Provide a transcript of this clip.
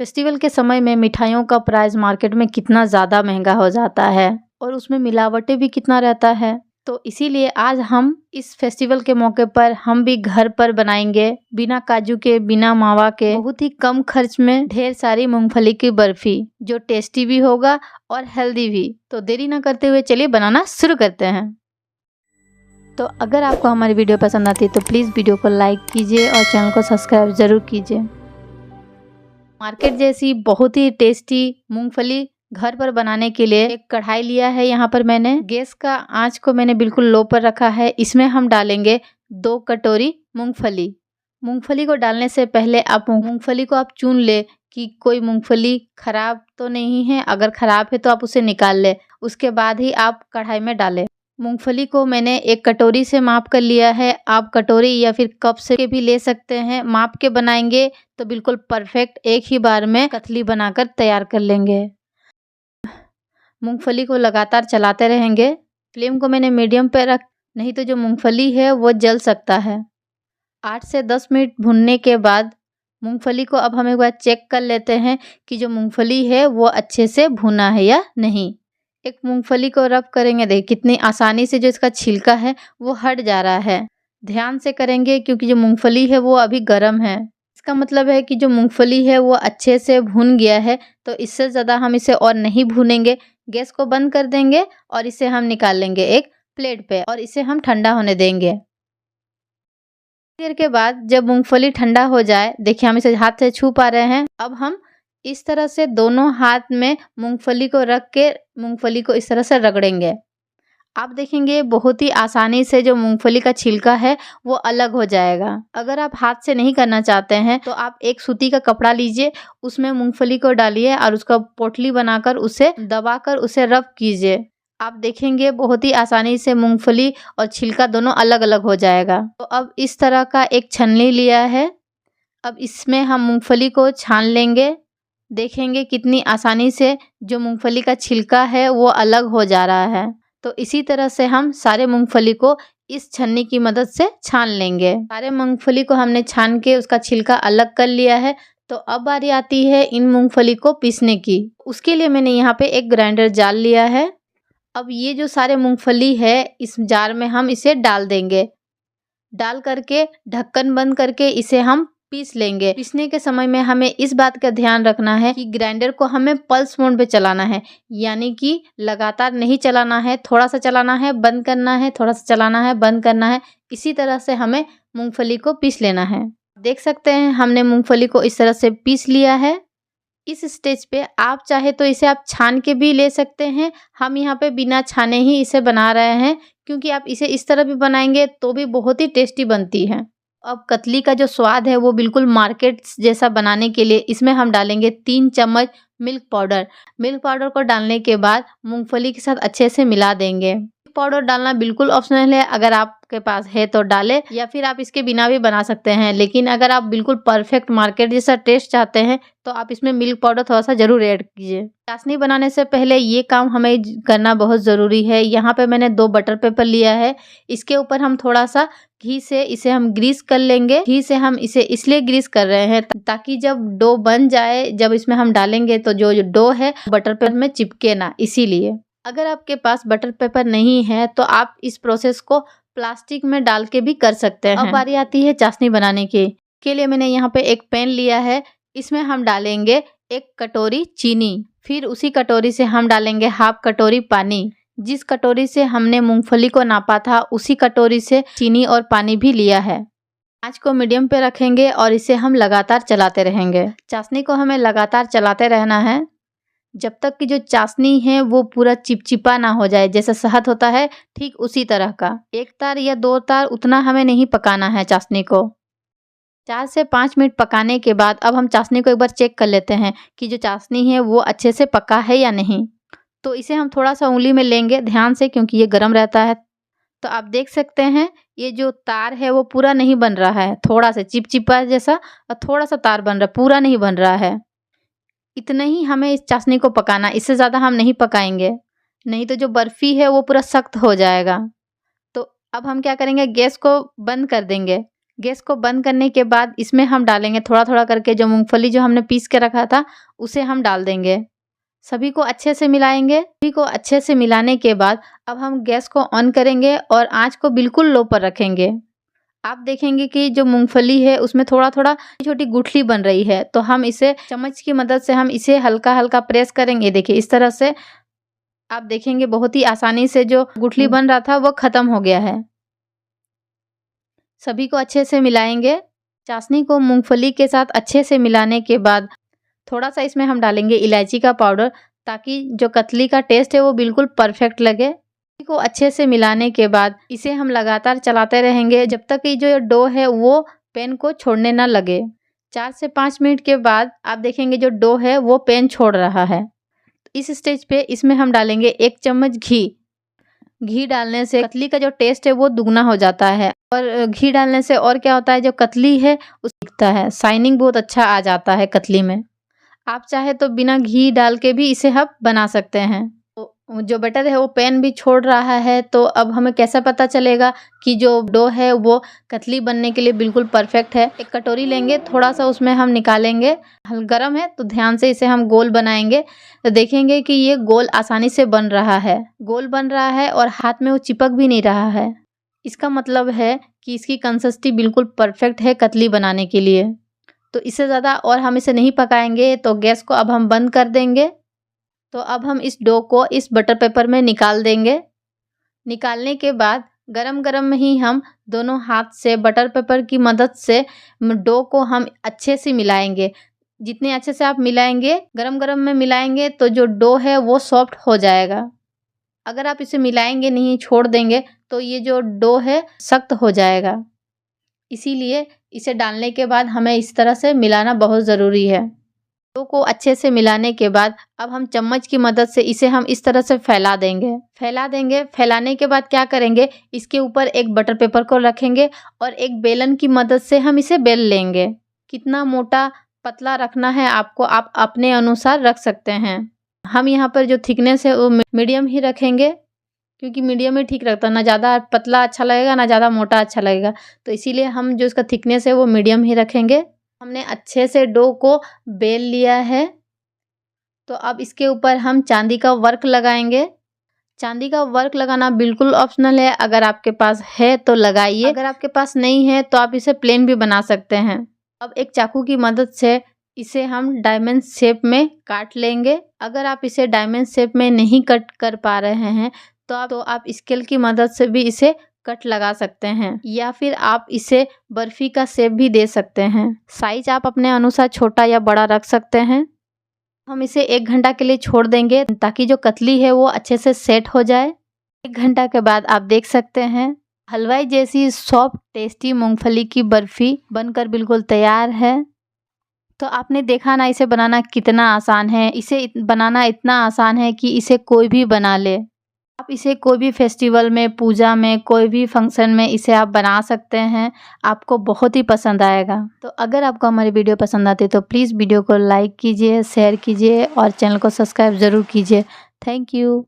Festival के समय में मिठाइयों का प्राइस मार्केट में कितना ज़्यादा महंगा हो जाता है और उसमें मिलावटें भी कितना रहता है। तो इसीलिए आज हम इस फेस्टिवल के मौके पर हम भी घर पर बनाएंगे बिना काजू के, बिना मावा के, बहुत ही कम खर्च में ढेर सारी मूंगफली की बर्फी, जो टेस्टी भी होगा और हेल्दी भी। तो देरी ना करते हुए चलिए बनाना शुरू करते हैं। तो अगर आपको हमारी वीडियो पसंद आती है तो प्लीज़ वीडियो को लाइक कीजिए और चैनल को सब्सक्राइब ज़रूर कीजिए। मार्केट जैसी बहुत ही टेस्टी मूंगफली घर पर बनाने के लिए एक कढ़ाई लिया है। यहाँ पर मैंने गैस का आंच को मैंने बिल्कुल लो पर रखा है। इसमें हम डालेंगे 2 कटोरी मूंगफली। मूंगफली को डालने से पहले आप मूंगफली को आप चुन ले कि कोई मूंगफली खराब तो नहीं है। अगर खराब है तो आप उसे निकाल ले, उसके बाद ही आप कढ़ाई में डालें। मूंगफली को मैंने एक कटोरी से माप कर लिया है। आप कटोरी या फिर कप से के भी ले सकते हैं। माप के बनाएंगे तो बिल्कुल परफेक्ट एक ही बार में कतली बनाकर तैयार कर लेंगे। मूंगफली को लगातार चलाते रहेंगे। फ्लेम को मैंने मीडियम पे रख, नहीं तो जो मूंगफली है वो जल सकता है। 8 से 10 मिनट भुनने के बाद मूंगफली को अब हम एक बार चेक कर लेते हैं कि जो मूंगफली है वो अच्छे से भुना है या नहीं। एक मूंगफली को रब करेंगे, देखिए कितनी आसानी से जो इसका छिलका है वो हट जा रहा है। ध्यान से करेंगे क्योंकि जो मूंगफली है वो अभी गर्म है। इसका मतलब है कि जो मूंगफली है वो अच्छे से भुन गया है। तो इससे ज़्यादा हम इसे और नहीं भूनेंगे। गैस को बंद कर देंगे और इसे हम निकाल लेंगे एक प्लेट पे और इसे हम ठंडा होने देंगे। देर के बाद जब मूंगफली ठंडा हो जाए, देखिए हम इसे हाथ से छू पा रहे हैं। अब हम इस तरह से दोनों हाथ में मूंगफली को रख के मूंगफली को इस तरह से रगड़ेंगे। आप देखेंगे बहुत ही आसानी से जो मूंगफली का छिलका है वो अलग हो जाएगा। अगर आप हाथ से नहीं करना चाहते हैं तो आप एक सूती का कपड़ा लीजिए, उसमें मूंगफली को डालिए और उसका पोटली बनाकर उसे दबाकर उसे रब कीजिए। आप देखेंगे बहुत ही आसानी से मूंगफली और छिलका दोनों अलग अलग हो जाएगा। तो अब इस तरह का एक छन्नी लिया है। अब इसमें हम मूंगफली को छान लेंगे। देखेंगे कितनी आसानी से जो मूंगफली का छिलका है वो अलग हो जा रहा है। तो इसी तरह से हम सारे मूंगफली को इस छन्नी की मदद से छान लेंगे। सारे मूंगफली को हमने छान के उसका छिलका अलग कर लिया है। तो अब बारी आती है इन मूंगफली को पीसने की। उसके लिए मैंने यहाँ पे एक ग्राइंडर जार लिया है। अब ये जो सारे मूंगफली है इस जार में हम इसे डाल देंगे। डाल करके ढक्कन बंद करके इसे हम पीस लेंगे। पीसने के समय में हमें इस बात का ध्यान रखना है कि ग्राइंडर को हमें पल्स मोड पे चलाना है, यानी कि लगातार नहीं चलाना है। थोड़ा सा चलाना है, बंद करना है, थोड़ा सा चलाना है, बंद करना है। इसी तरह से हमें मूंगफली को पीस लेना है। देख सकते हैं हमने मूंगफली को इस तरह से पीस लिया है। इस स्टेज पे आप चाहे तो इसे आप छान के भी ले सकते हैं। हम यहाँ पे बिना छाने ही इसे बना रहे हैं क्योंकि आप इसे इस तरह भी बनाएंगे तो भी बहुत ही टेस्टी बनती है। अब कतली का जो स्वाद है वो बिल्कुल मार्केट जैसा बनाने के लिए इसमें हम डालेंगे 3 चम्मच मिल्क पाउडर। मिल्क पाउडर को डालने के बाद मूंगफली के साथ अच्छे से मिला देंगे। मिल्क पाउडर डालना बिल्कुल ऑप्शनल है, अगर आपके पास है तो डालें या फिर आप इसके बिना भी बना सकते हैं। लेकिन अगर आप बिल्कुल परफेक्ट मार्केट जैसा टेस्ट चाहते हैं तो आप इसमें मिल्क पाउडर थोड़ा सा ज़रूर ऐड कीजिए। चाशनी बनाने से पहले ये काम हमें करना बहुत ज़रूरी है। यहाँ पे मैंने 2 बटर पेपर लिया है। इसके ऊपर हम थोड़ा सा घी से इसे हम ग्रीस कर लेंगे। घी से हम इसे इसलिए ग्रीस कर रहे हैं ताकि जब डो बन जाए, जब इसमें हम डालेंगे तो जो डो है बटर पेपर में चिपके ना, इसीलिए। अगर आपके पास बटर पेपर नहीं है तो आप इस प्रोसेस को प्लास्टिक में डाल के भी कर सकते हैं। अब बारी आती है चाशनी बनाने की। के लिए मैंने यहाँ पे एक पैन लिया है। इसमें हम डालेंगे 1 कटोरी चीनी, फिर उसी कटोरी से हम डालेंगे ½ कटोरी पानी। जिस कटोरी से हमने मूंगफली को नापा था उसी कटोरी से चीनी और पानी भी लिया है। आंच को मीडियम पे रखेंगे और इसे हम लगातार चलाते रहेंगे। चाशनी को हमें लगातार चलाते रहना है जब तक कि जो चाशनी है वो पूरा चिपचिपा ना हो जाए। जैसा शहद होता है ठीक उसी तरह का 1 तार या 2 तार उतना हमें नहीं पकाना है चाशनी को। 4 से 5 मिनट पकाने के बाद अब हम चाशनी को एक बार चेक कर लेते हैं कि जो चाशनी है वो अच्छे से पका है या नहीं। तो इसे हम थोड़ा सा उंगली में लेंगे ध्यान से क्योंकि ये गर्म रहता है। तो आप देख सकते हैं ये जो तार है वो पूरा नहीं बन रहा है, थोड़ा सा चिपचिपा जैसा और थोड़ा सा तार बन रहा है, पूरा नहीं बन रहा है। इतना ही हमें इस चाशनी को पकाना, इससे ज़्यादा हम नहीं पकाएंगे, नहीं तो जो बर्फ़ी है वो पूरा सख्त हो जाएगा। तो अब हम क्या करेंगे, गैस को बंद कर देंगे। गैस को बंद करने के बाद इसमें हम डालेंगे थोड़ा थोड़ा करके जो मूंगफली जो हमने पीस के रखा था उसे हम डाल देंगे। सभी को अच्छे से मिलाएंगे। सभी को अच्छे से मिलाने के बाद अब हम गैस को ऑन करेंगे और आंच को बिल्कुल लो पर रखेंगे। आप देखेंगे कि जो मूंगफली है उसमें थोड़ा थोड़ा छोटी गुठली बन रही है, तो हम इसे चम्मच की मदद से हम इसे हल्का हल्का प्रेस करेंगे। देखिए इस तरह से आप देखेंगे बहुत ही आसानी से जो गुठली बन रहा था वो खत्म हो गया है। सभी को अच्छे से मिलाएंगे। चाशनी को मूंगफली के साथ अच्छे से मिलाने के बाद थोड़ा सा इसमें हम डालेंगे इलायची का पाउडर, ताकि जो कतली का टेस्ट है वो बिल्कुल परफेक्ट लगे। को अच्छे से मिलाने के बाद इसे हम लगातार चलाते रहेंगे जब तक कि जो डो है वो पैन को छोड़ने ना लगे। 4 से 5 मिनट के बाद आप देखेंगे जो डो है वो पैन छोड़ रहा है। इस स्टेज पे इसमें हम डालेंगे 1 चम्मच घी। घी डालने से कतली का जो टेस्ट है वो दुगना हो जाता है, और घी डालने से और क्या होता है, जो कतली है उस दिखता है, शाइनिंग बहुत अच्छा आ जाता है कतली में। आप चाहे तो बिना घी डाल के भी इसे हम बना सकते हैं। तो जो बैटर है वो पैन भी छोड़ रहा है, तो अब हमें कैसा पता चलेगा कि जो डो है वो कतली बनने के लिए बिल्कुल परफेक्ट है। एक कटोरी लेंगे, थोड़ा सा उसमें हम निकालेंगे, गरम है तो ध्यान से इसे हम गोल बनाएंगे। तो देखेंगे कि ये गोल आसानी से बन रहा है, गोल बन रहा है और हाथ में वो चिपक भी नहीं रहा है। इसका मतलब है कि इसकी कंसिस्टेंसी बिल्कुल परफेक्ट है कतली बनाने के लिए। तो इससे ज़्यादा और हम इसे नहीं पकाएंगे, तो गैस को अब हम बंद कर देंगे। तो अब हम इस डो को इस बटर पेपर में निकाल देंगे। निकालने के बाद गरम गरम में ही हम दोनों हाथ से बटर पेपर की मदद से डो को हम अच्छे से मिलाएंगे। जितने अच्छे से आप मिलाएंगे, गरम गरम में मिलाएंगे, तो जो डो है वो सॉफ्ट हो जाएगा। अगर आप इसे मिलाएंगे नहीं, छोड़ देंगे, तो ये जो डो है सख्त हो जाएगा। इसीलिए इसे डालने के बाद हमें इस तरह से मिलाना बहुत ज़रूरी है। डो को अच्छे से मिलाने के बाद अब हम चम्मच की मदद से इसे हम इस तरह से फैला देंगे। फैलाने के बाद क्या करेंगे, इसके ऊपर एक बटर पेपर को रखेंगे और एक बेलन की मदद से हम इसे बेल लेंगे। कितना मोटा पतला रखना है आपको, आप अपने अनुसार रख सकते हैं। हम यहाँ पर जो थिकनेस है वो मीडियम ही रखेंगे, क्योंकि मीडियम ही ठीक रहता है, ना ज़्यादा पतला अच्छा लगेगा ना ज़्यादा मोटा अच्छा लगेगा। तो इसीलिए हम जो इसका थिकनेस है वो मीडियम ही रखेंगे। हमने अच्छे से डो को बेल लिया है, तो अब इसके ऊपर हम चांदी का वर्क लगाएंगे। चांदी का वर्क लगाना बिल्कुल ऑप्शनल है, अगर आपके पास है तो लगाइए, अगर आपके पास नहीं है तो आप इसे प्लेन भी बना सकते हैं। अब एक चाकू की मदद से इसे हम डायमंड शेप में काट लेंगे। अगर आप इसे डायमंड शेप में नहीं कट कर पा रहे हैं तो आप स्केल की मदद से भी इसे कट लगा सकते हैं, या फिर आप इसे बर्फी का शेप भी दे सकते हैं। साइज आप अपने अनुसार छोटा या बड़ा रख सकते हैं। हम इसे 1 घंटा के लिए छोड़ देंगे ताकि जो कतली है वो अच्छे से सेट हो जाए। 1 घंटा के बाद आप देख सकते हैं हलवाई जैसी सॉफ्ट टेस्टी मूंगफली की बर्फी बनकर बिल्कुल तैयार है। तो आपने देखा ना इसे बनाना कितना आसान है। इसे बनाना इतना आसान है कि इसे कोई भी बना ले। आप इसे कोई भी फेस्टिवल में, पूजा में, कोई भी फंक्शन में इसे आप बना सकते हैं, आपको बहुत ही पसंद आएगा। तो अगर आपको हमारी वीडियो पसंद आती है तो प्लीज़ वीडियो को लाइक कीजिए, शेयर कीजिए और चैनल को सब्सक्राइब ज़रूर कीजिए। Thank you.